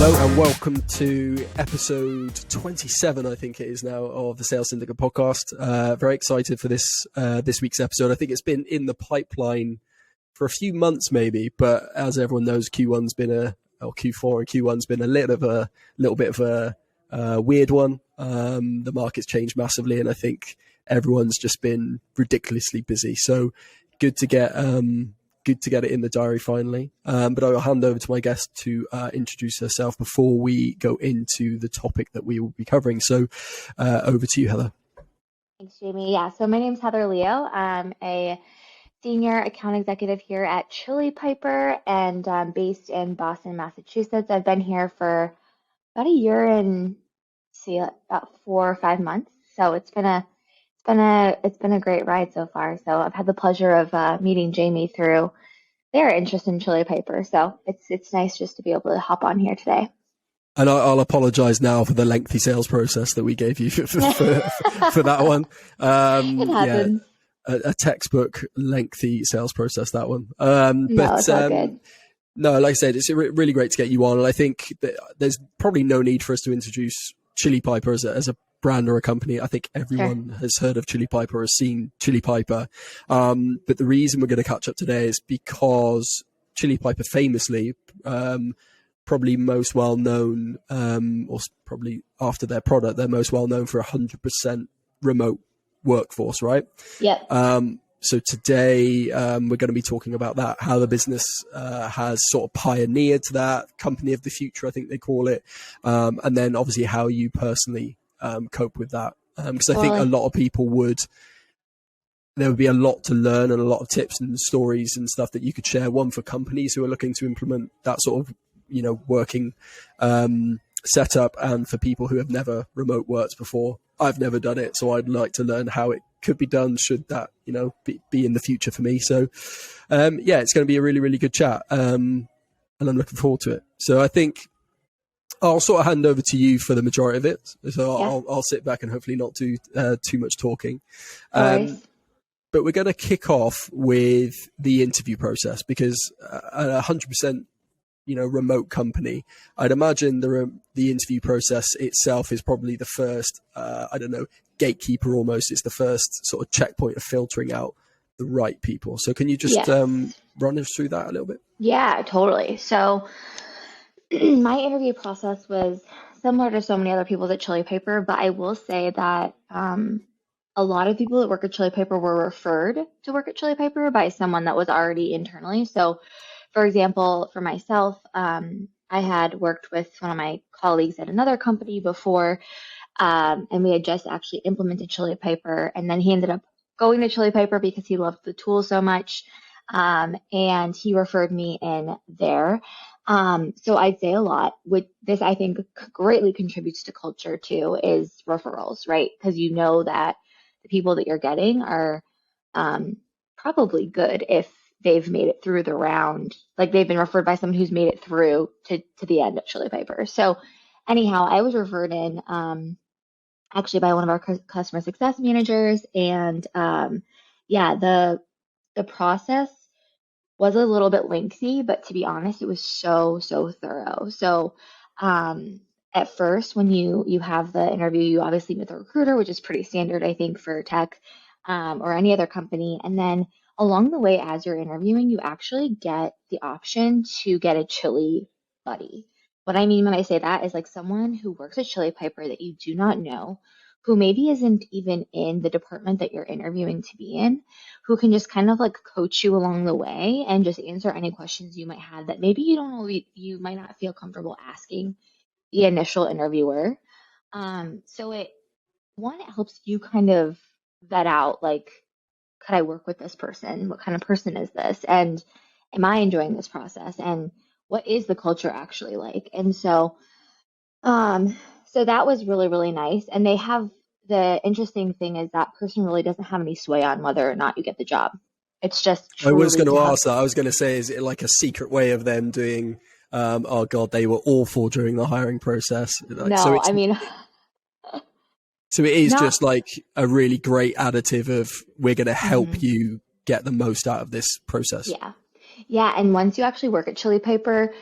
Hello and welcome to episode 27, I think it is now, of the Sales Syndicate podcast. Very excited for this week's episode. I think it's been in the pipeline for a few months maybe, but as everyone knows, Q4 and Q1's been a little bit of a weird one. The market's changed massively, and I think everyone's just been ridiculously busy. So good to get it in the diary finally. But I will hand over to my guest to introduce herself before we go into the topic that we will be covering. So over to you, Heather. Thanks, Jamie. Yeah, so my name's Heather Leo. I'm a senior account executive here at Chili Piper, and I'm based in Boston, Massachusetts. I've been here for about a year and about 4 or 5 months. So it's been a great ride so far. So I've had the pleasure of meeting Jamie through their interest in Chili Piper. So it's nice just to be able to hop on here today. And I'll apologise now for the lengthy sales process that we gave you for that one. It happens. Yeah, a textbook lengthy sales process, that one. No, it's all good. No, like I said, it's really great to get you on. And I think that there's probably no need for us to introduce Chili Piper as a brand or a company. I think everyone has heard of Chili Piper, has seen Chili Piper. But the reason we're going to catch up today is because Chili Piper famously, probably most well known, or probably after their product, they're most well known for 100% remote workforce, right? Yeah. So today we're going to be talking about that, how the business has sort of pioneered that, company of the future, I think they call it. And then obviously how you personally cope with that. Because I think a lot of people there would be a lot to learn and a lot of tips and stories and stuff that you could share. One for companies who are looking to implement that sort of, working setup, and for people who have never remote worked before. I've never done it, so I'd like to learn how it could be done should that, be in the future for me. So, it's going to be a really, really good chat. And I'm looking forward to it. So I think I'll sort of hand over to you for the majority of it. So I'll sit back and hopefully not do too much talking. But we're going to kick off with the interview process, because 100%, remote company, I'd imagine the interview process itself is probably the first, gatekeeper almost. It's the first sort of checkpoint of filtering out the right people. So can you just run us through that a little bit? Yeah, totally. So my interview process was similar to so many other people's at Chili Piper, but I will say that a lot of people that work at Chili Piper were referred to work at Chili Piper by someone that was already internally. So for example, for myself, I had worked with one of my colleagues at another company before, and we had just actually implemented Chili Piper, and then he ended up going to Chili Piper because he loved the tool so much, and he referred me in there. So I'd say a lot. With this, I think greatly contributes to culture too, is referrals, right? Because you know that the people that you're getting are probably good if they've made it through the round, like they've been referred by someone who's made it through to the end of Chili Piper. So anyhow, I was referred in actually by one of our customer success managers, and the process was a little bit lengthy, but to be honest, it was so thorough. So at first, when you have the interview, you obviously meet the recruiter, which is pretty standard, I think, for tech or any other company. And then along the way, as you're interviewing, you actually get the option to get a Chili buddy. What I mean when I say that is like someone who works at Chili Piper that you do not know, who maybe isn't even in the department that you're interviewing to be in, who can just kind of like coach you along the way and just answer any questions you might have that maybe you don't know, you might not feel comfortable asking the initial interviewer. So it helps you kind of vet out, like, could I work with this person? What kind of person is this? And am I enjoying this process? And what is the culture actually like? And so that was really, really nice. And the interesting thing is that person really doesn't have any sway on whether or not you get the job. It's just I was going to ask that. I was going to say, is it like a secret way of them doing, oh God, they were awful during the hiring process? So it is just like a really great additive of, we're going to help you get the most out of this process. Yeah. And once you actually work at Chili Piper,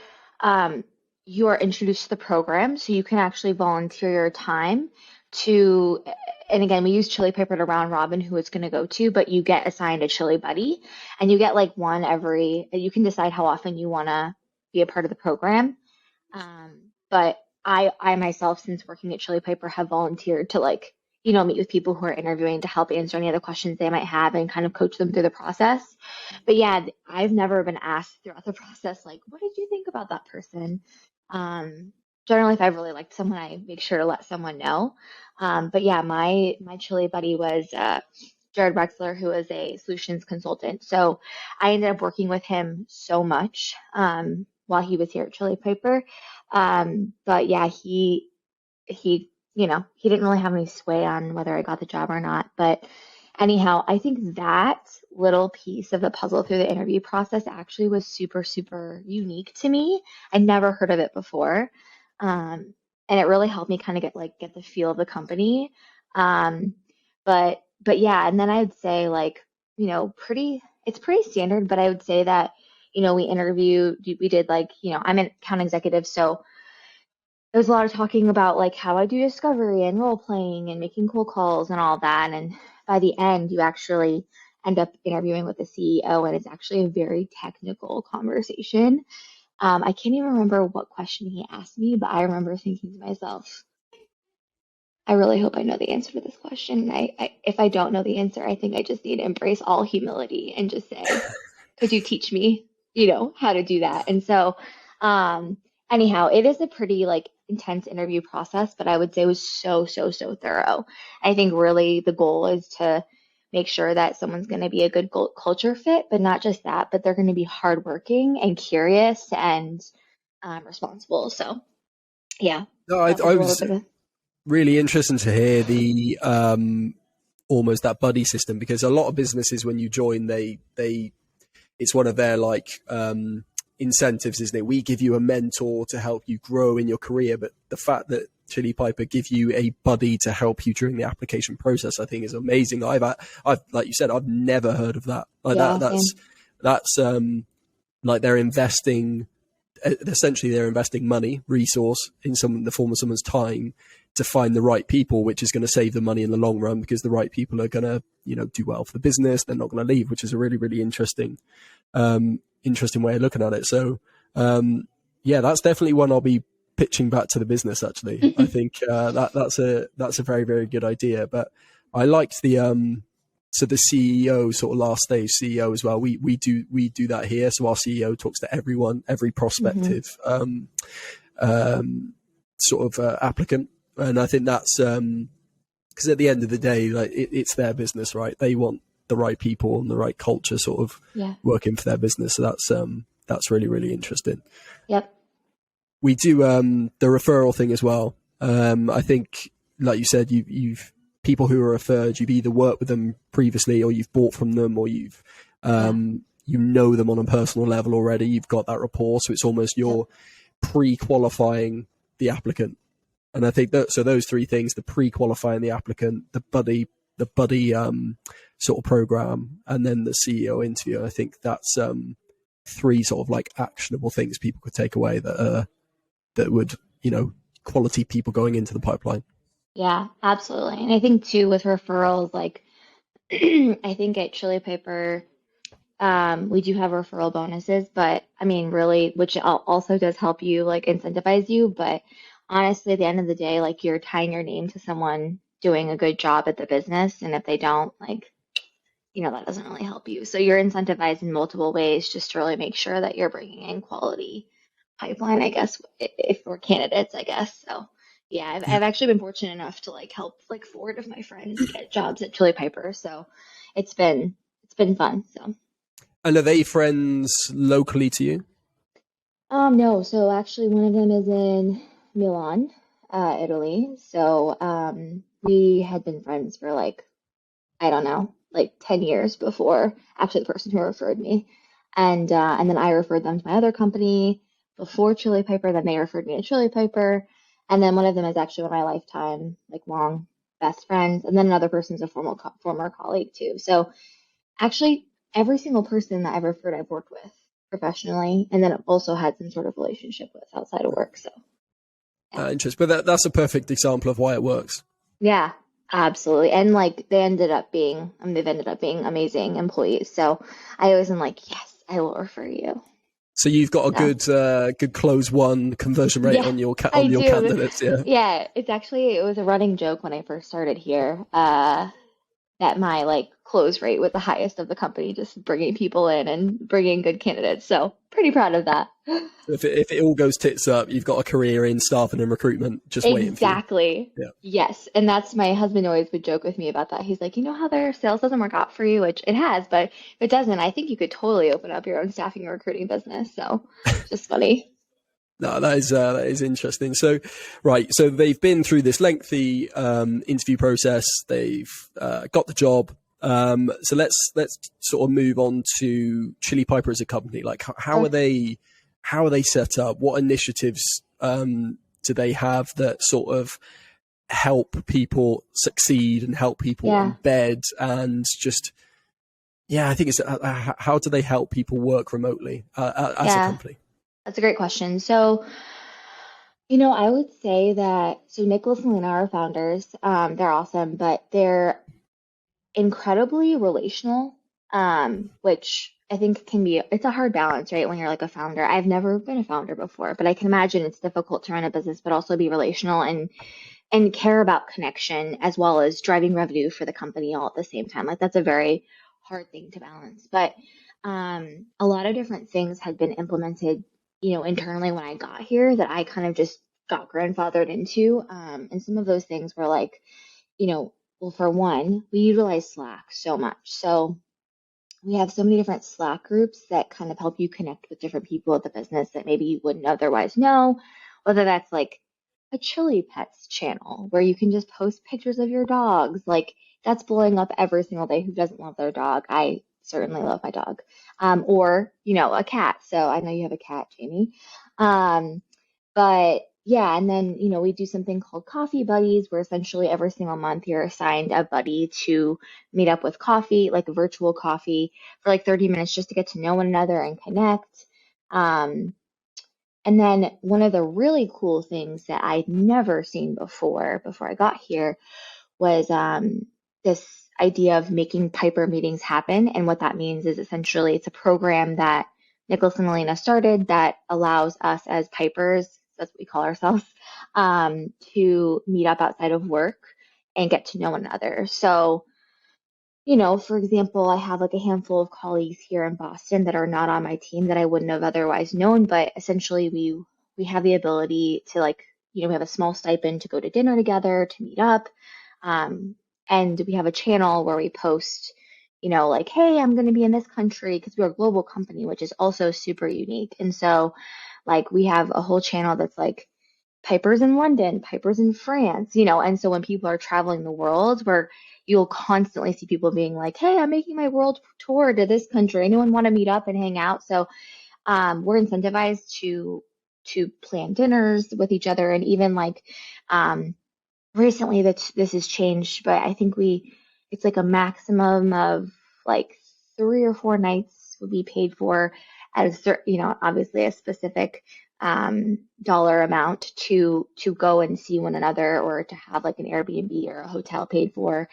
you are introduced to the program, so you can actually volunteer your time to, and again, we use Chili Paper to round robin who it's going to go to, but you get assigned a chili buddy, and you get like one every, you can decide how often you want to be a part of the program. But I myself, since working at Chili Piper, have volunteered to like, meet with people who are interviewing to help answer any other questions they might have and kind of coach them through the process. But yeah, I've never been asked throughout the process, like, what did you think about that person? Um, Generally, if I really liked someone, I make sure to let someone know. But yeah, my Chili buddy was Jared Wexler, who is a solutions consultant. So I ended up working with him so much while he was here at Chili Piper. But yeah, he didn't really have any sway on whether I got the job or not. But anyhow, I think that little piece of the puzzle through the interview process actually was super, super unique to me. I'd never heard of it before. And it really helped me kind of get the feel of the company. Um, but yeah, and then I'd say like, it's pretty standard, but I would say that, we did like, I'm an account executive, so there's a lot of talking about like how I do discovery and role playing and making cold calls and all that. And by the end, you actually end up interviewing with the CEO, and it's actually a very technical conversation. I can't even remember what question he asked me, but I remember thinking to myself, I really hope I know the answer to this question. And if I don't know the answer, I think I just need to embrace all humility and just say, could you teach me, how to do that? And so, um, anyhow, it is a pretty like intense interview process, but I would say it was so, so, so thorough. I think really the goal is to make sure that someone's going to be a good culture fit, but not just that, but they're going to be hardworking and curious and responsible. So, yeah, No, that was I a little was bit of, really interesting to hear the almost that buddy system, because a lot of businesses when you join, they it's one of their like incentives, isn't it? We give you a mentor to help you grow in your career, but the fact that Chili Piper give you a buddy to help you during the application process, I think is amazing. I've like you said, I've never heard of that. Like yeah, that's same. like they're investing, essentially they're investing money, resource in the form of someone's time to find the right people, which is going to save them money in the long run, because the right people are going to, do well for the business. They're not going to leave, which is a really, really interesting way of looking at it. So, yeah, that's definitely one I'll be pitching back to the business. Actually, I think that's a very, very good idea. But I liked so the CEO sort of last stage CEO as well. We do that here. So our CEO talks to everyone, every Hmm. prospective sort of applicant, and I think that's because at the end of the day, like it's their business, right? They want the right people and the right culture sort of Yeah. working for their business. So that's really, really interesting. Yep. We do the referral thing as well. I think, like you said, you've people who are referred, you've either worked with them previously, or you've bought from them, or you've Yeah. you know them on a personal level already. You've got that rapport, so it's almost Yep. you're pre-qualifying the applicant. And I think that so those three things: the pre-qualifying the applicant, the buddy sort of program, and then the CEO interview. I think that's three sort of like actionable things people could take away that would, quality people going into the pipeline. Yeah, absolutely. And I think too with referrals, like I think at Chili Paper, we do have referral bonuses, but I mean, really, which also does help you like incentivize you. But honestly, at the end of the day, like you're tying your name to someone doing a good job at the business, and if they don't, like, that doesn't really help you. So you're incentivized in multiple ways just to really make sure that you're bringing in quality pipeline, I guess, if we're candidates, I guess. So yeah, Yeah. I've actually been fortunate enough to like help like four of my friends get jobs at Chili Piper. So it's been fun. So And are they friends locally to you? no, so actually one of them is in Milan, Italy. So we had been friends for like I don't know, like 10 years before actually the person who referred me. And then I referred them to my other company before Chili Piper, then they referred me to Chili Piper. And then one of them is actually one of my lifetime, like long best friends. And then another person's a former colleague too. So actually every single person that I've referred I've worked with. professionally, and then also had some sort of relationship with outside of work. So yeah. Interesting. But that's a perfect example of why it works. Yeah, absolutely. And like they've ended up being amazing employees. So I always am like, yes, I will refer you. So you've got a So good close one conversion rate yeah, on your I on your do. candidates. Yeah. Yeah, it was a running joke when I first started here. That my like close rate was the highest of the company, just bringing people in and bringing good candidates. So pretty proud of that. So if it all goes tits up, you've got a career in staffing and recruitment just waiting for you. Exactly. Yeah. Yes. And that's my husband always would joke with me about that. He's like, you know how their sales doesn't work out for you, which it has, but if it doesn't, I think you could totally open up your own staffing and recruiting business. So just funny. No, that is interesting. So, right, so they've been through this lengthy interview process. They've got the job. So let's sort of move on to Chili Piper as a company. Like, how are they set up? What initiatives do they have that sort of help people succeed and help people Yeah. embed and just yeah, I think it's how do they help people work remotely as a Yeah. company? That's a great question. So, I would say that Nicholas and Lena are founders. They're awesome, but they're incredibly relational, which I think it's a hard balance, right? When you're like a founder. I've never been a founder before, but I can imagine it's difficult to run a business, but also be relational and care about connection as well as driving revenue for the company all at the same time. Like that's a very hard thing to balance. But a lot of different things had been implemented, internally when I got here that I kind of just got grandfathered into. And some of those things were like, well, for one, we utilize Slack so much. So we have so many different Slack groups that kind of help you connect with different people at the business that maybe you wouldn't otherwise know, whether that's like a chili pets channel where you can just post pictures of your dogs. Like that's blowing up every single day. Who doesn't love their dog? I certainly love my dog. Or, a cat. So I know you have a cat, Jamie. Um, but yeah, and then, we do something called coffee buddies, where essentially every single month you're assigned a buddy to meet up with coffee, like a virtual coffee for like 30 minutes just to get to know one another and connect. Um, and then one of the really cool things that I'd never seen before I got here, was this idea of making Piper meetings happen. And what that means is essentially it's a program that Nicholas and Elena started that allows us as Pipers, that's what we call ourselves, to meet up outside of work and get to know one another. So, for example, I have like a handful of colleagues here in Boston that are not on my team that I wouldn't have otherwise known, but essentially we have the ability to like, we have a small stipend to go to dinner together, to meet up. Um, and we have a channel where we post, like, hey, I'm going to be in this country because we're a global company, which is also super unique. And so, like, we have a whole channel that's like Piper's in London, Piper's in France, and so when people are traveling the world, where you'll constantly see people being like, hey, I'm making my world tour to this country. Anyone want to meet up and hang out? So we're incentivized to plan dinners with each other, and even like recently that this has changed, but I think it's like a maximum of like 3 or 4 nights would be paid for at a certain, obviously a specific dollar amount to go and see one another, or to have like an Airbnb or a hotel paid for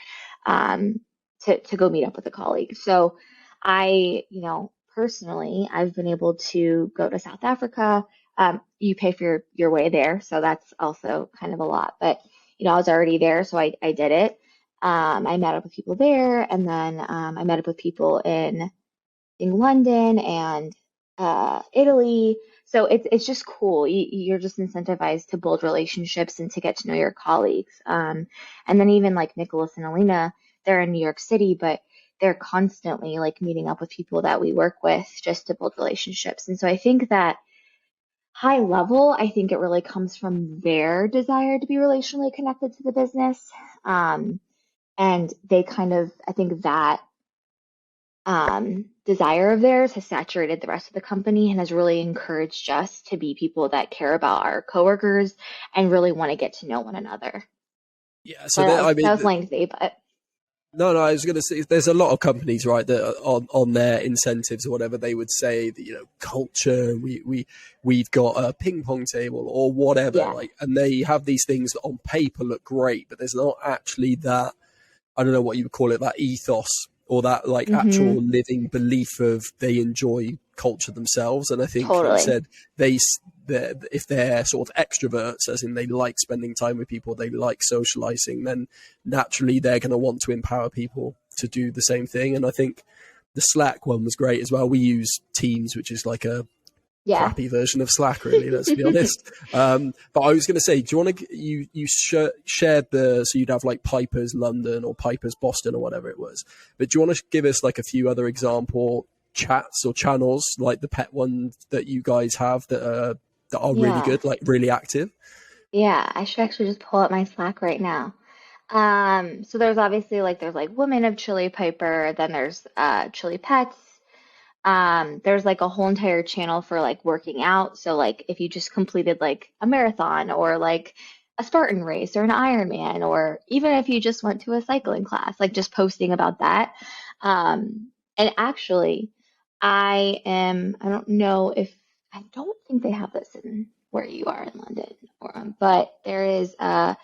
um, to go meet up with a colleague. So I, personally, I've been able to go to South Africa. You pay for your way there, so that's also kind of a lot, but I was already there, so I did it. I met up with people there, and then I met up with people in London and Italy. So it's just cool. You're just incentivized to build relationships and to get to know your colleagues. And then even like Nicholas and Alina, they're in New York City, but they're constantly like meeting up with people that we work with just to build relationships. And so I think that high level, I think it really comes from their desire to be relationally connected to the business. And they kind of, I think that desire of theirs has saturated the rest of the company and has really encouraged us to be people that care about our coworkers and really want to get to know one another. Yeah, So so I that mean, was lengthy, but No, I was going to say there's a lot of companies, right, that are on their incentives or whatever, they would say that, culture, we've got a ping pong table or whatever, Yeah. like, and they have these things that on paper look great, but there's not actually that, I don't know what you would call it, that ethos or that like Mm-hmm. actual living belief of they enjoy culture themselves. And I think, like you Totally. said, if they're sort of extroverts, as in they like spending time with people, they like socializing, then naturally they're going to want to empower people to do the same thing. And I think the Slack one was great as well. We use Teams, which is like a Yeah. crappy version of Slack, really. Let's be honest. But I was going to say, do you want to shared so you'd have like Piper's London or Piper's Boston or whatever it was. But do you want to give us like a few other example chats or channels, like the pet ones that you guys have that are really Yeah. good, like really active? Yeah. I should actually just pull up my Slack right now. So there's obviously like there's like Women of Chili Piper, then there's Chili Pets. There's like a whole entire channel for like working out. So like if you just completed like a marathon or like a Spartan race or an Ironman, or even if you just went to a cycling class, like just posting about that. And actually, I don't know if, I don't think they have this in where you are in London, but there is uh,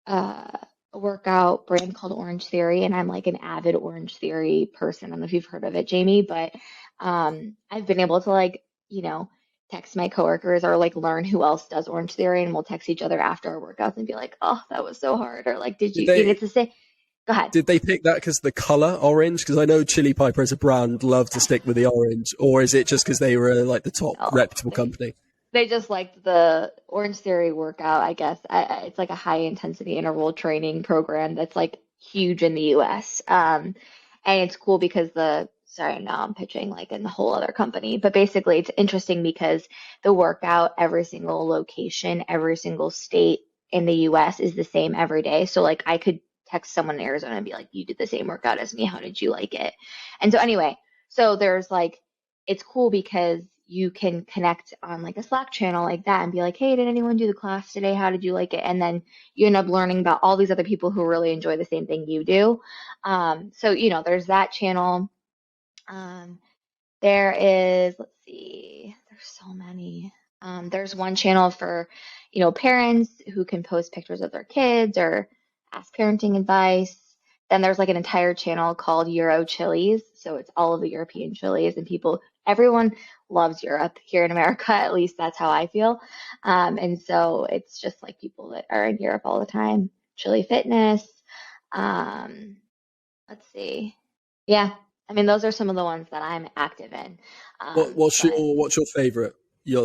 a workout brand called Orange Theory, and I'm like an avid Orange Theory person. I don't know if you've heard of it, Jamie, but I've been able to like, text my coworkers or like learn who else does Orange Theory, and we'll text each other after our workouts and be like, "Oh, that was so hard," or like, "Did Did you?" And they it's the same. Go ahead. did they pick that because the color orange? Because I know Chili Piper as a brand love to stick with the orange, or is it just because they were like the top No, reputable company? they just liked the Orange Theory workout, I guess. It's like a high intensity interval training program that's like huge in the US. And it's cool because sorry, now I'm pitching like in the whole other company, but basically it's interesting because the workout, every single location, every single state in the US is the same every day. So like I could text someone in Arizona and be like, "You did the same workout as me. How did you like it?" And so anyway, so there's like, it's cool because you can connect on like a Slack channel like that and be like, "Hey, did anyone do the class today? How did you like it?" And then you end up learning about all these other people who really enjoy the same thing you do. So, there's that channel. Um, there is, let's see, there's so many. There's one channel for, parents who can post pictures of their kids or ask parenting advice. Then there's like an entire channel called Euro Chilies. So it's all of the European chilies, and everyone loves Europe here in America. At least that's how I feel. And so it's just like people that are in Europe all the time. Chili fitness. Um, let's see. Yeah, I mean, those are some of the ones that I'm active in. But What's your favorite? You're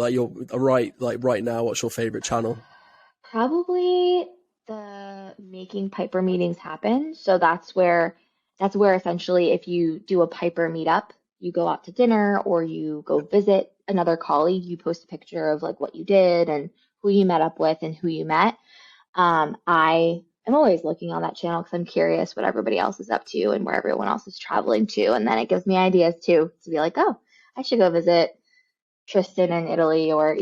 right, like right now. What's your favorite channel? probably the Making Piper meetings happen. So that's where essentially if you do a Piper meetup, you go out to dinner or you go visit another colleague, you post a picture of like what you did and who you met up with and who you met. I am always looking on that channel because I'm curious what everybody else is up to and where everyone else is traveling to. And then it gives me ideas too to be like, oh, I should go visit Tristan in Italy or,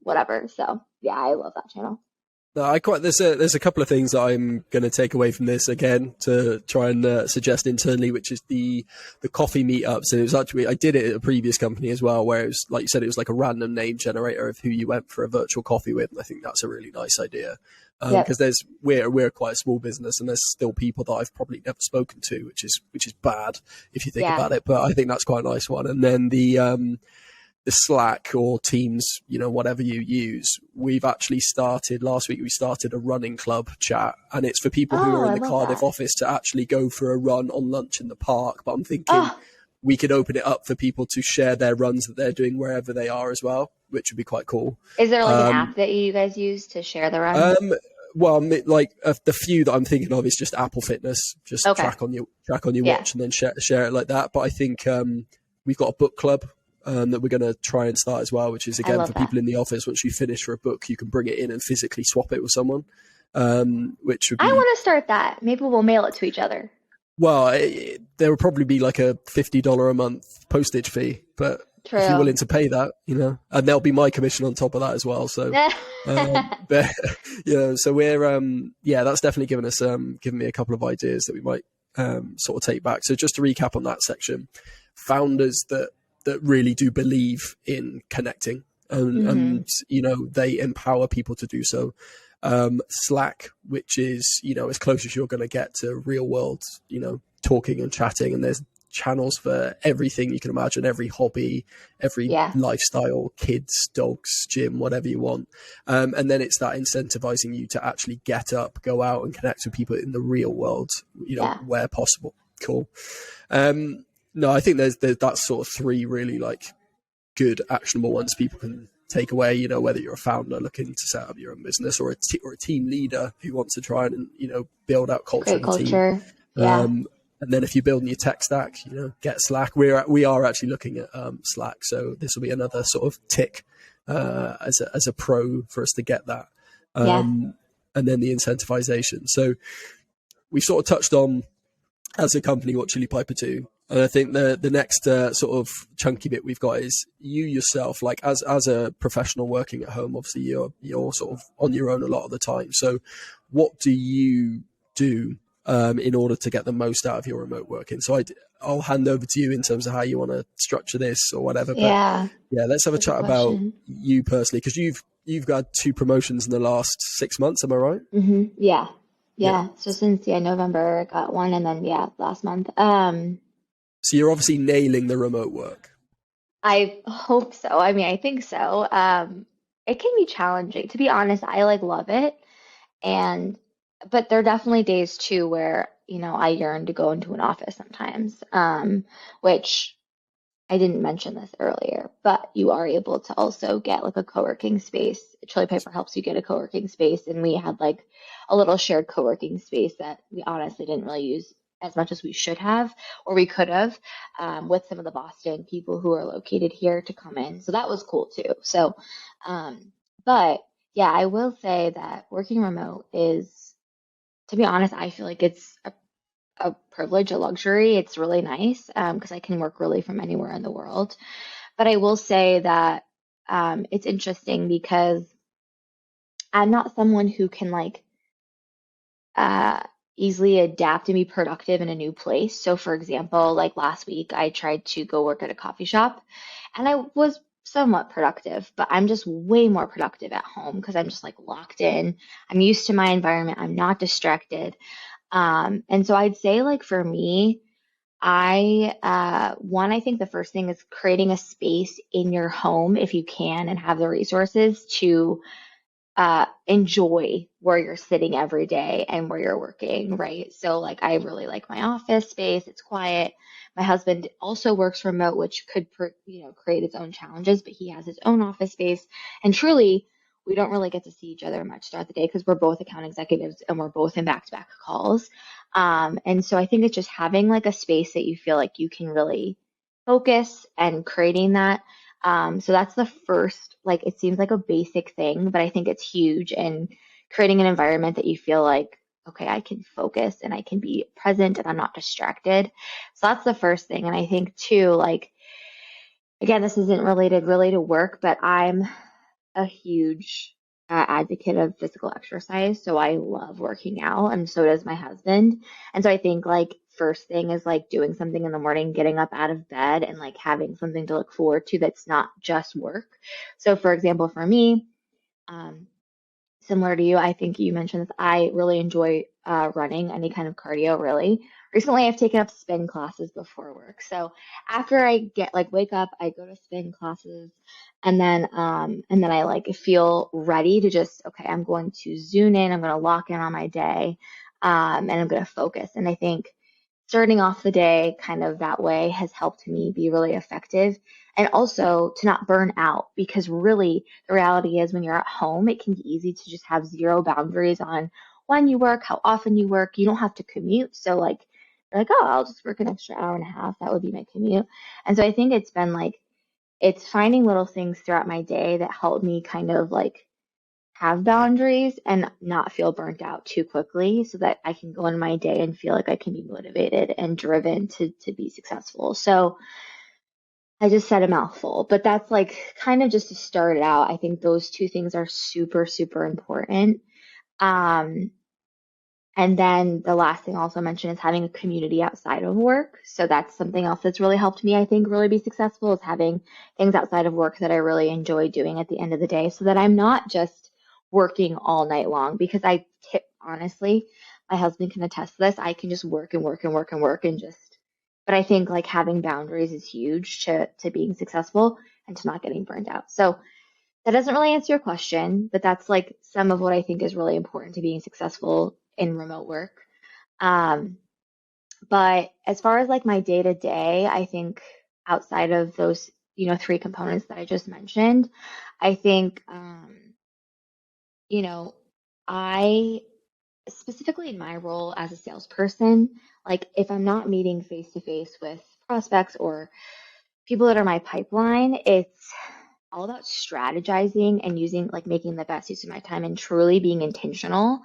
whatever. So yeah, I love that channel. No, I quite there's a couple of things that I'm going to take away from this again to try and suggest internally, which is the coffee meetups. And it was actually I did it at a previous company as well, where it was like you said, it was like a random name generator of who you went for a virtual coffee with. And I think that's a really nice idea Yep. because we're quite a small business, and there's still people that I've probably never spoken to, which is bad if you think Yeah. about it. But I think that's quite a nice one. And then the Slack or Teams, whatever you use, we've actually started last week. We started a running club chat, and it's for people who Oh, are in I the love Cardiff that. office to actually go for a run on lunch in the park. But I'm thinking Oh, we could open it up for people to share their runs that they're doing wherever they are as well, which would be quite cool. is there like an Um, app that you guys use to share the runs? um, well, like the few that I'm thinking of is just Apple Fitness. Just Okay. track on your Yeah, watch and then share it like that. But I think we've got a book club that we're going to try and start as well, which is I again love for that. people in the office. Once you finish for a book, you can bring it in and physically swap it with someone, which would I be want to start that. Maybe we'll mail it to each other. well. There would probably be like a $50 a month postage fee, but if you're True. willing to pay that, and there'll be my commission on top of that as well. So, but so we're yeah, that's definitely given me a couple of ideas that we might sort of take back. So just to recap on that section, founders that really do believe in connecting, and they empower people to do so. Slack, which is as close as you're going to get to real world, talking and chatting, and there's channels for everything you can imagine, every hobby, every Yeah. lifestyle, kids, dogs, gym, whatever you want. And then it's that incentivizing you to actually get up, go out and connect with people in the real world, where possible. Cool. No, I think there's that's sort of three really like good actionable ones people can take away, whether you're a founder looking to set up your own business or a team leader who wants to try and, build out culture Great in a team. culture. Yeah. And then if you're building your tech stack, get Slack. We are actually looking at Slack, so this will be another sort of tick as a pro for us to get that. And then the incentivization. So we sort of touched on as a company what Chili Piper do. And I think the next sort of chunky bit we've got is you yourself, like as a professional working at home, obviously you're sort of on your own a lot of the time. So what do you do in order to get the most out of your remote working? So I'll hand over to you in terms of how you want to structure this or whatever. But yeah, let's have a chat about you personally, because you've got 2 promotions in the last 6 months. Am I right? Mm-hmm. Yeah. So since November, I got one, and then last month. So you're obviously nailing the remote work. I hope so. I mean, I think so. It can be challenging. To be honest, I love it. But there are definitely days too where, I yearn to go into an office sometimes, which I didn't mention this earlier, but you are able to also get like a co-working space. Chili Piper helps you get a co-working space, and we had like a little shared co-working space that we honestly didn't really use as much as we should have, or we could have, with some of the Boston people who are located here to come in. So that was cool too. So, but yeah, I will say that working remote is, to be honest, I feel like it's a privilege, a luxury. It's really nice because I can work really from anywhere in the world. But I will say that it's interesting because I'm not someone who can uh, easily adapt and be productive in a new place. So, for example, like last week, I tried to go work at a coffee shop, and I was somewhat productive, but I'm just way more productive at home because I'm just like locked in. I'm used to my environment. I'm not distracted. And so I'd say like for me, I think the first thing is creating a space in your home if you can and have the resources to enjoy where you're sitting every day and where you're working, right? So like I really like my office space. It's quiet. My husband also works remote, which could create its own challenges, but he has his own office space. And truly, we don't really get to see each other much throughout the day because we're both account executives and we're both in back-to-back calls. And so I think it's just having like a space that you feel like you can really focus and creating that. So that's the first, like, it seems like a basic thing, but I think it's huge. And creating an environment that you feel like, okay, I can focus and I can be present and I'm not distracted. So that's the first thing. And I think too, like, again, this isn't related really to work, but I'm a huge advocate of physical exercise. So I love working out, and so does my husband. And so I think like first thing is like doing something in the morning, getting up out of bed and like having something to look forward to that's not just work. So for example, for me, um, similar to you, I think you mentioned this. I really enjoy running, any kind of cardio, really. Recently, I've taken up spin classes before work. So after I get like wake up, I go to spin classes, and then I like feel ready to just okay, I'm going to zoom in, I'm going to lock in on my day, and I'm going to focus. And I think starting off the day kind of that way has helped me be really effective and also to not burn out because really the reality is when you're at home it can be easy to just have zero boundaries on when you work, how often you work. You don't have to commute, so like you're like, oh, I'll just work an extra hour and a half, that would be my commute. And so I think it's been like it's finding little things throughout my day that help me kind of like have boundaries and not feel burnt out too quickly so that I can go in my day and feel like I can be motivated and driven to be successful. So I just said a mouthful, but that's like kind of just to start it out. I think those two things are super, super important. Um, And then the last thing I'll also mention is having a community outside of work. So that's something else that's really helped me, I think, really be successful is having things outside of work that I really enjoy doing at the end of the day so that I'm not just working all night long because I tip, honestly, my husband can attest to this. I can just work and work and work and work and just, but I think like having boundaries is huge to being successful and to not getting burned out. So that doesn't really answer your question, but that's like some of what I think is really important to being successful in remote work. Um, but as far as like my day to day, I think outside of those, three components that I just mentioned, I think, you know, I specifically in my role as a salesperson, like if I'm not meeting face to face with prospects or people that are my pipeline, it's all about strategizing and using like making the best use of my time and truly being intentional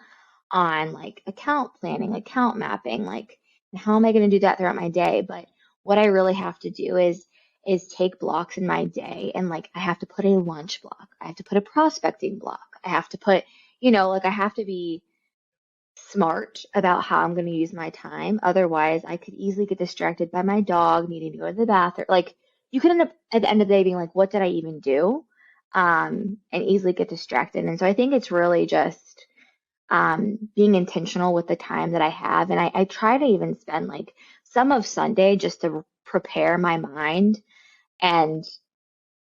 on like account planning, account mapping, like how am I going to do that throughout my day? But what I really have to do is take blocks in my day and like I have to put a lunch block. I have to put a prospecting block. I have to put, like I have to be smart about how I'm going to use my time. Otherwise, I could easily get distracted by my dog needing to go to the bathroom. Like, you could end up at the end of the day being like, what did I even do? And easily get distracted. And so I think it's really just being intentional with the time that I have. And I try to even spend like some of Sunday just to prepare my mind and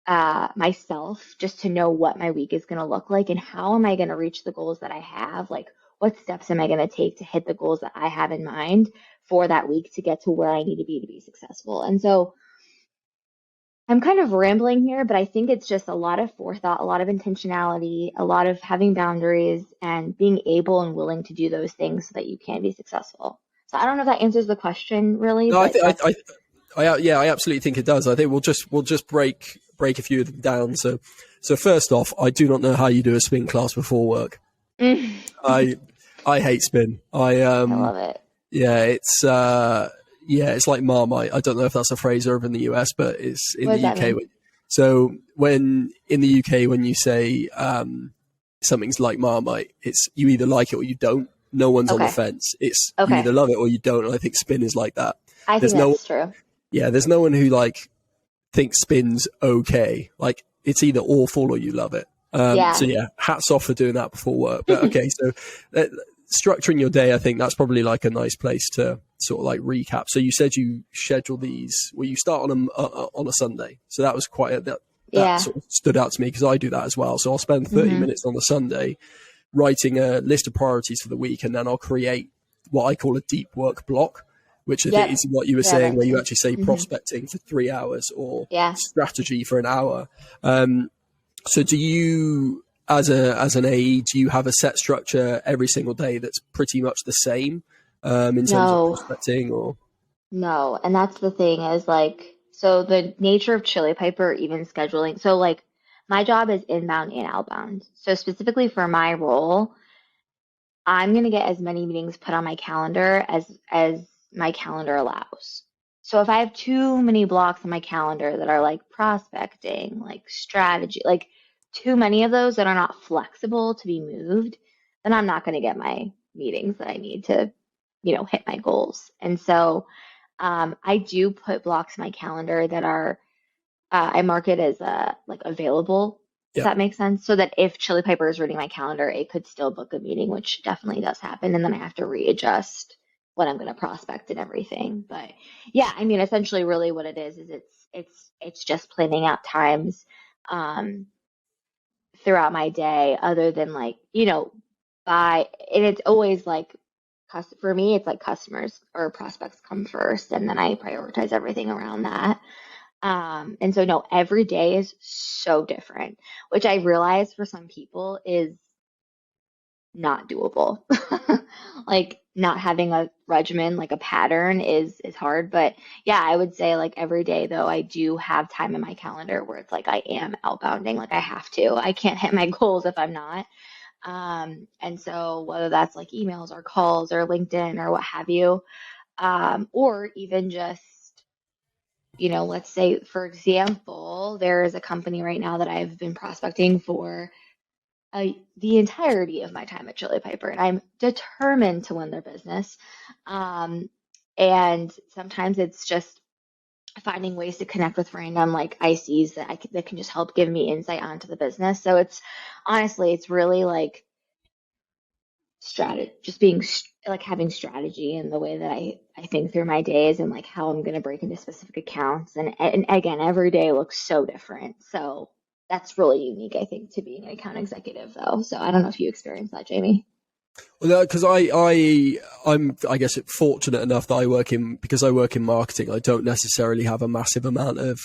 myself just to know what my week is going to look like and how am I going to reach the goals that I have? Like, what steps am I going to take to hit the goals that I have in mind for that week to get to where I need to be successful? And so I'm kind of rambling here, but I think it's just a lot of forethought, a lot of intentionality, a lot of having boundaries and being able and willing to do those things so that you can be successful. So I don't know if that answers the question really, No, I but think that's yeah, I absolutely think it does. I think we'll just break a few of them down. So first off, I do not know how you do a spin class before work. I I hate spin. I love it. Yeah, it's like Marmite. I don't know if that's a phrase over in the US, but it's in What the does that UK. mean? So when in the UK, when you say something's like Marmite, it's you either like it or you don't. No one's on the Okay. fence. It's you Okay. either love it or you don't. And I think spin is like that. I think There's no that's true. there's no one who like thinks spin's okay. Like it's either awful or you love it. So Yeah. yeah, hats off for doing that before work. But okay, so uh, structuring your day, I think that's probably like a nice place to sort of like recap. So you said you schedule these. Well, you start on a Sunday, so that was quite that Yeah. sort of stood out to me because I do that as well. So I'll spend 30 hmm minutes on the Sunday writing a list of priorities for the week, and then I'll create what I call a deep work block, which I think Yep. is what you were Yeah, saying, that where you too. actually say hmm prospecting for 3 hours or Yeah. strategy for an hour. So do you, as an AE, do you have a set structure every single day that's pretty much the same in terms of No, prospecting or? no. And that's the thing is like, so the nature of Chili Piper, even scheduling. So like my job is inbound and outbound. So specifically for my role, I'm going to get as many meetings put on my calendar as my calendar allows. So if I have too many blocks on my calendar that are like prospecting, like strategy, like too many of those that are not flexible to be moved, then I'm not going to get my meetings that I need to, hit my goals. And so I do put blocks in my calendar that are I mark it as like available, if Yeah. that makes sense. So that if Chili Piper is reading my calendar, it could still book a meeting, which definitely does happen. And then I have to readjust what I'm going to prospect and everything. But yeah, I mean, essentially, really, what it is it's just planning out times um, throughout my day, other than like by and it's always like for me, it's like customers or prospects come first, and then I prioritize everything around that. And so no, every day is so different, which I realize for some people is not doable. Like not having a regimen, like a pattern is hard. But yeah, I would say like every day though, I do have time in my calendar where it's like I am outbounding, like I have to. I can't hit my goals if I'm not. And so whether that's like emails or calls or LinkedIn or what have you, or even just let's say, for example, there is a company right now that I've been prospecting for the entirety of my time at Chili Piper, and I'm determined to win their business. Um, and sometimes it's just finding ways to connect with random like ICs that that can just help give me insight onto the business. So it's honestly, it's really like strategy, just being like having strategy in the way that I think through my days and like how I'm going to break into specific accounts. And again, every day looks so different. So that's really unique, I think, to being an account executive, though. So I don't know if you experienced that, Jamie. Well, because I'm I guess fortunate enough that because I work in marketing, I don't necessarily have a massive amount of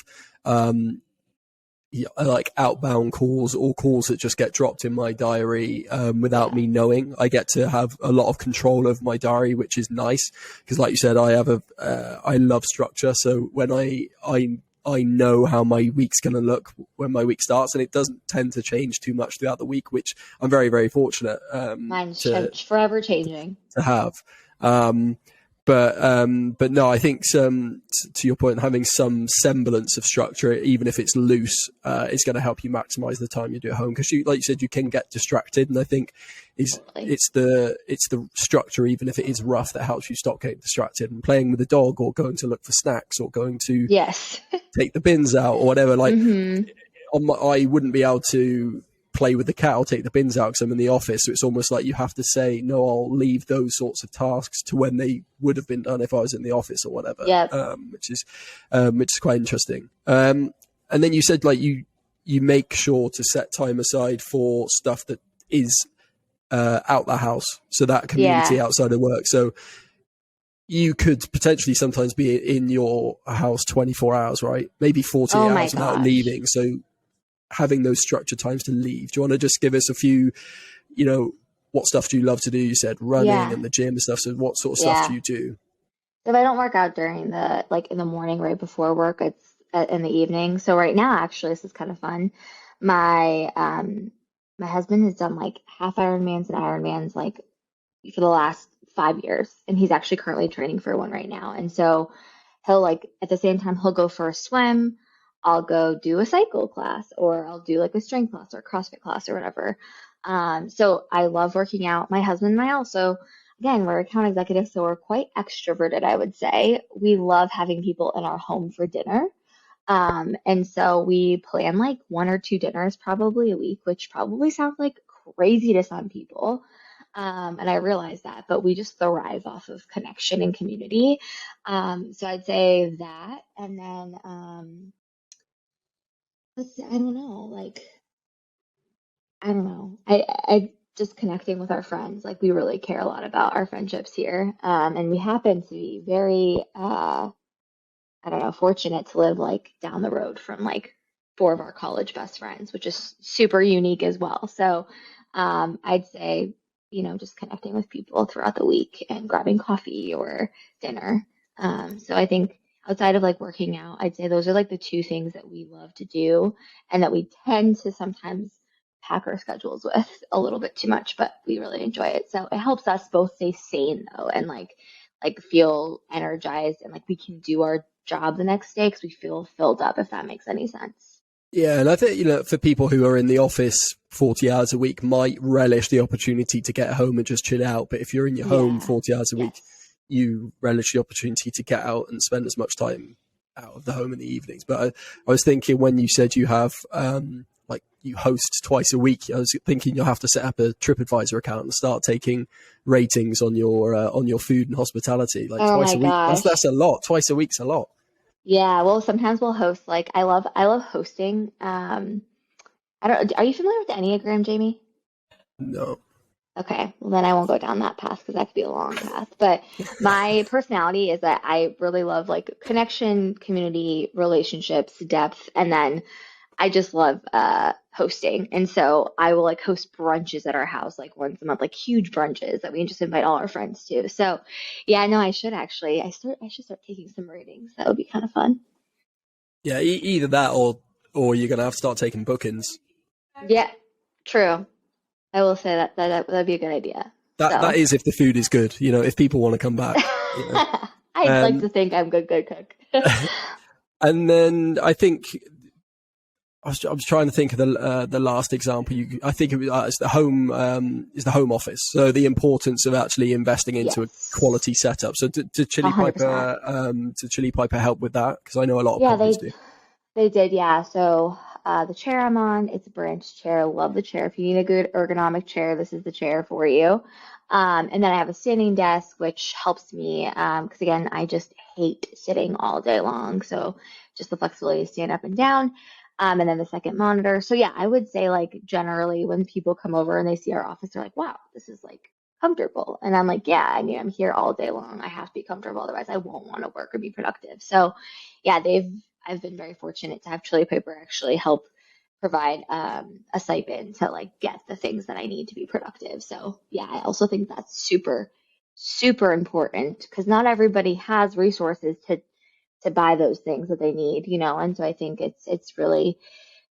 like outbound calls or calls that just get dropped in my diary without Yeah. me knowing. I get to have a lot of control of my diary, which is nice because, like you said, I love structure. So when I know how my week's going to look when my week starts, and it doesn't tend to change too much throughout the week, which I'm very, very fortunate Mine's to forever changing. have. Um, but no, I think to your point, having some semblance of structure, even if it's loose, is going to help you maximize the time you do at home. Because like you said, you can get distracted, and I think Totally. it's the structure, even if it is rough, that helps you stop getting distracted. And playing with the dog, or going to look for snacks, or going to Yes. take the bins out, or whatever. Like Hmm. I wouldn't be able to play with the cat or take the bins out because I'm in the office. So it's almost like you have to say, no, I'll leave those sorts of tasks to when they would have been done if I was in the office or whatever, Yep. which is quite interesting. And then you said like you make sure to set time aside for stuff that is out the house. So that community Yeah. outside of work. So you could potentially sometimes be in your house 24 hours, right? Maybe 48 Oh my hours without gosh. leaving. So having those structured times to leave. Do you want to just give us a few, what stuff do you love to do? You said running Yeah. and the gym and stuff. So what sort of stuff do Yeah. you do? If I don't work out during the like in the morning right before work, it's in the evening. So right now, actually, this is kind of fun. My my husband has done like half Ironmans and Ironmans like for the last 5 years, and he's actually currently training for one right now. And so he'll like at the same time he'll go for a swim. I'll go do a cycle class, or I'll do like a strength class or a CrossFit class or whatever. So I love working out. My husband and I also, again, we're account executives, so we're quite extroverted, I would say. We love having people in our home for dinner. And so we plan like one or two dinners probably a week, which probably sounds like crazy to some people. And I realize that, but we just thrive off of connection and community. So I'd say that. And then, let's see, I don't know, like, I don't know. I just connecting with our friends. Like, we really care a lot about our friendships here. And we happen to be very, I don't know, fortunate to live like down the road from like four of our college best friends, which is super unique as well. So I'd say, just connecting with people throughout the week and grabbing coffee or dinner. So I think outside of like working out, I'd say those are like the two things that we love to do and that we tend to sometimes pack our schedules with a little bit too much, but we really enjoy it. So it helps us both stay sane though and like feel energized and like we can do our job the next day because we feel filled up, if that makes any sense. Yeah, and I think, for people who are in the office 40 hours a week might relish the opportunity to get home and just chill out. But if you're in your home Yeah. 40 hours a week, Yes. you relish the opportunity to get out and spend as much time out of the home in the evenings. But I was thinking when you said you have, like you host twice a week, I was thinking you'll have to set up a TripAdvisor account and start taking ratings on your food and hospitality, like Oh twice my a week. gosh. That's a lot. Twice a week's a lot. Yeah. Well, sometimes we'll host like I love hosting. I don't. Are you familiar with the Enneagram, Jamie? No. Okay, well then I won't go down that path because that could be a long path. But my personality is that I really love like connection, community, relationships, depth, and then I just love hosting. And so I will like host brunches at our house like once a month, like huge brunches that we can just invite all our friends to. So yeah, no, I should actually I should start taking some ratings. That would be kind of fun. Yeah, either that or you're gonna have to start taking bookings. Yeah, true. I will say that'd be a good idea. That So is if the food is good. If people want to come back. I'd like Um, to think I'm good cook. and then I think I was trying to think of the last example. I think it's the home office. So the importance of actually investing into a Yes, quality setup. So did Chili 100%. Piper help with that? Because I know a lot of Yeah, companies do. they did, yeah. So the chair I'm on, it's a branch chair. Love the chair. If you need a good ergonomic chair, this is the chair for you. And then I have a standing desk, which helps me because again, I just hate sitting all day long. So just the flexibility to stand up and down. And then the second monitor. So yeah, I would say like generally when people come over and they see our office, they're like, wow, this is like comfortable. And I'm like, yeah, I mean, I'm here all day long. I have to be comfortable, otherwise I won't want to work or be productive. So yeah, I've been very fortunate to have Chili Piper actually help provide a stipend to like get the things that I need to be productive. So yeah, I also think that's super, super important because not everybody has resources to buy those things that they need, you know, and so I think it's really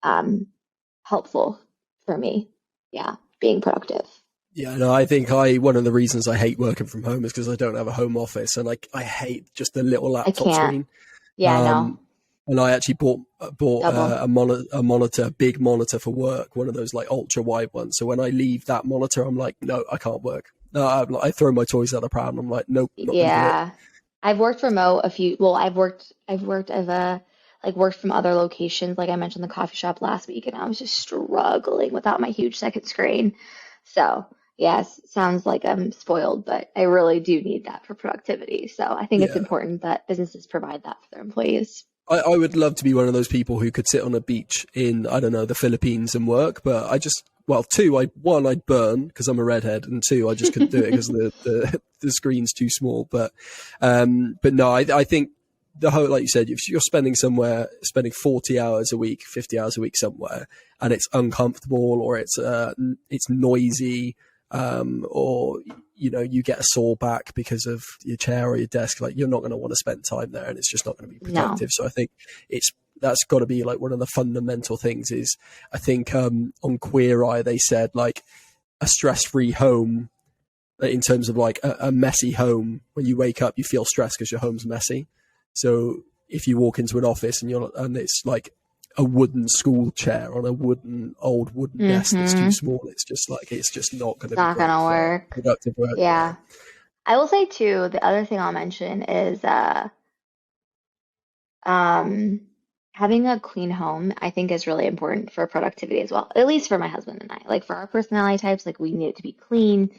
um, helpful for me. Yeah, being productive. Yeah, no, I think one of the reasons I hate working from home is because I don't have a home office, and I hate just the little I laptop can't. screen. Yeah, no, Um, and I actually bought double. a big monitor for work, one of those like ultra wide ones. So when I leave that monitor, I'm like, no, I can't work. No, I throw my toys out the pram. I'm like, nope, not going to do it. Yeah. I've worked remote a few, well, I've worked as a, like worked from other locations. Like I mentioned the coffee shop last week and I was just struggling without my huge second screen. So yes, sounds like I'm spoiled, but I really do need that for productivity. So I think it's Yeah, important that businesses provide that for their employees. I would love to be one of those people who could sit on a beach in, I don't know, the Philippines and work, but well, one, I'd burn because I'm a redhead, and two, I just couldn't do it because the screen's too small. But no, I think the whole, like you said, if you're spending 40 hours a week, 50 hours a week somewhere, and it's uncomfortable or it's noisy, or you get a sore back because of your chair or your desk, like you're not going to want to spend time there, and it's just not going to be No. productive. So I think it's that's got to be like one of the fundamental things. Is I think on Queer Eye they said like a stress-free home, in terms of like a messy home. When you wake up, you feel stressed because your home's messy. So if you walk into an office and it's like a wooden school chair on a old wooden desk that's too Mm-hmm. small, it's just not going It's to be not great gonna for work. productive work. Yeah. Yeah. I will say too, the other thing I'll mention is Um, having a clean home, I think, is really important for productivity as well. At least for my husband and I. Like for our personality types, like we need it to be clean,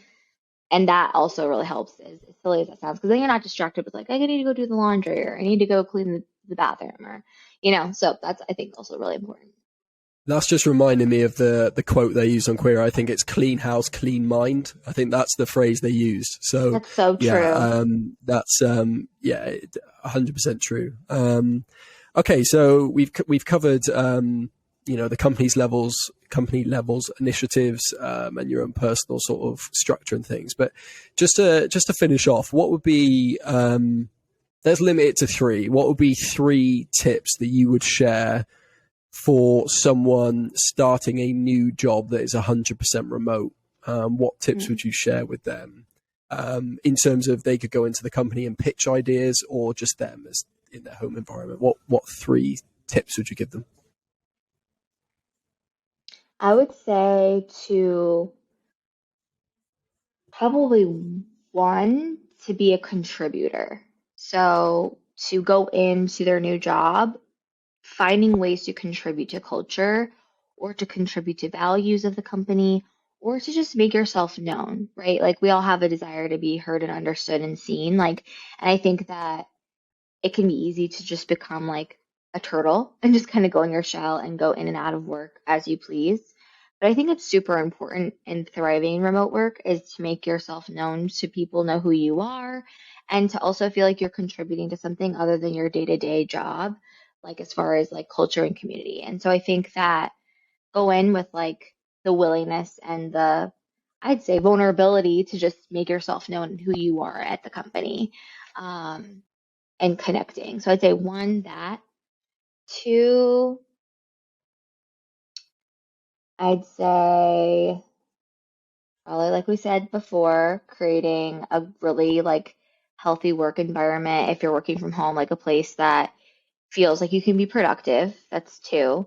and that also really helps. As silly as that sounds, because then you're not distracted with like I need to go do the laundry or I need to go clean the bathroom or So that's I think also really important. That's just reminding me of the quote they use on Queer. I think it's clean house, clean mind. I think that's the phrase they used. So That's so yeah, true. that's 100% true. Okay, so we've covered the company levels initiatives, and your own personal sort of structure and things. But just to finish off, what would be let's limit it to three. What would be three tips that you would share for someone starting a new job that is 100% remote? What tips Mm. would you share with them, in terms of they could go into the company and pitch ideas, or just them as in their home environment? What three tips would you give them? I would say to probably one to be a contributor. So to go into their new job finding ways to contribute to culture or to contribute to values of the company or to just make yourself known, right? Like we all have a desire to be heard and understood and seen. And I think that it can be easy to just become like a turtle and just kind of go in your shell and go in and out of work as you please. But I think it's super important in thriving remote work is to make yourself known so people know who you are and to also feel like you're contributing to something other than your day-to-day job, like as far as like culture and community. And so I think that go in with like the willingness and I'd say vulnerability to just make yourself known who you are at the company. Um, and connecting. So I'd say one, that. Two, I'd say probably like we said before, creating a really like healthy work environment if you're working from home, like a place that feels like you can be productive. That's two.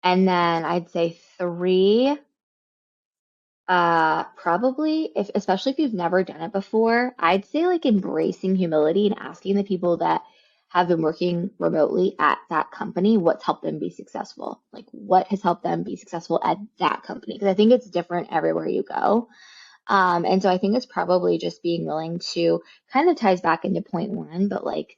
And then I'd say three, probably if, especially if you've never done it before, I'd say like embracing humility and asking the people that have been working remotely at that company what's helped them be successful. Like what has helped them be successful at that company? Because I think it's different everywhere you go. And so I think it's probably just being willing to kind of ties back into point one, but like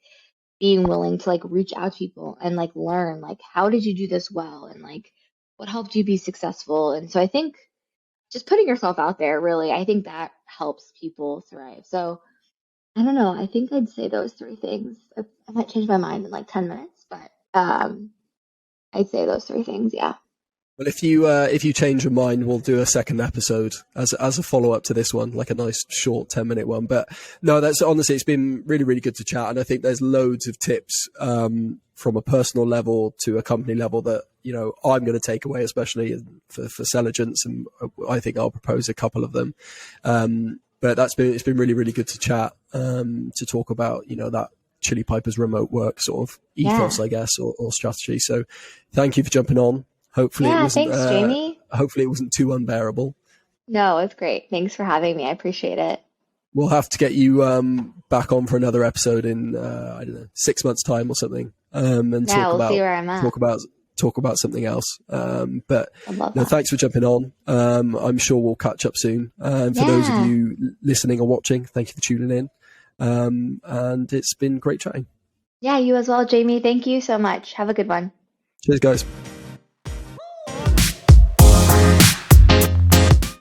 being willing to like reach out to people and like learn like how did you do this well and like what helped you be successful. And so I think just putting yourself out there really, I think that helps people thrive. So I don't know. I think I'd say those three things. I might change my mind in like 10 minutes, but I'd say those three things. Yeah. Well, if you change your mind, we'll do a second episode as a follow up to this one, like a nice short 10-minute one. But no, that's honestly, it's been really, really good to chat, and I think there's loads of tips from a personal level to a company level that I'm going to take away, especially for Selligence, and I think I'll propose a couple of them. But it's been really, really good to chat to talk about that Chili Piper's remote work sort of ethos, Yeah. I guess, or strategy. So thank you for jumping on. Hopefully it Yeah. wasn't. Thanks, Jamie. Hopefully it wasn't too unbearable. No, it's great. Thanks for having me. I appreciate it. We'll have to get you back on for another episode in I don't know 6 months' time or something, and Yeah, talk we'll see about where I'm at. talk about talk about something else. But I love no, that. thanks for jumping on. I'm sure we'll catch up soon. And for those of Yeah. you listening or watching, thank you for tuning in. And it's been great chatting. Yeah, you as well, Jamie. Thank you so much. Have a good one. Cheers, guys.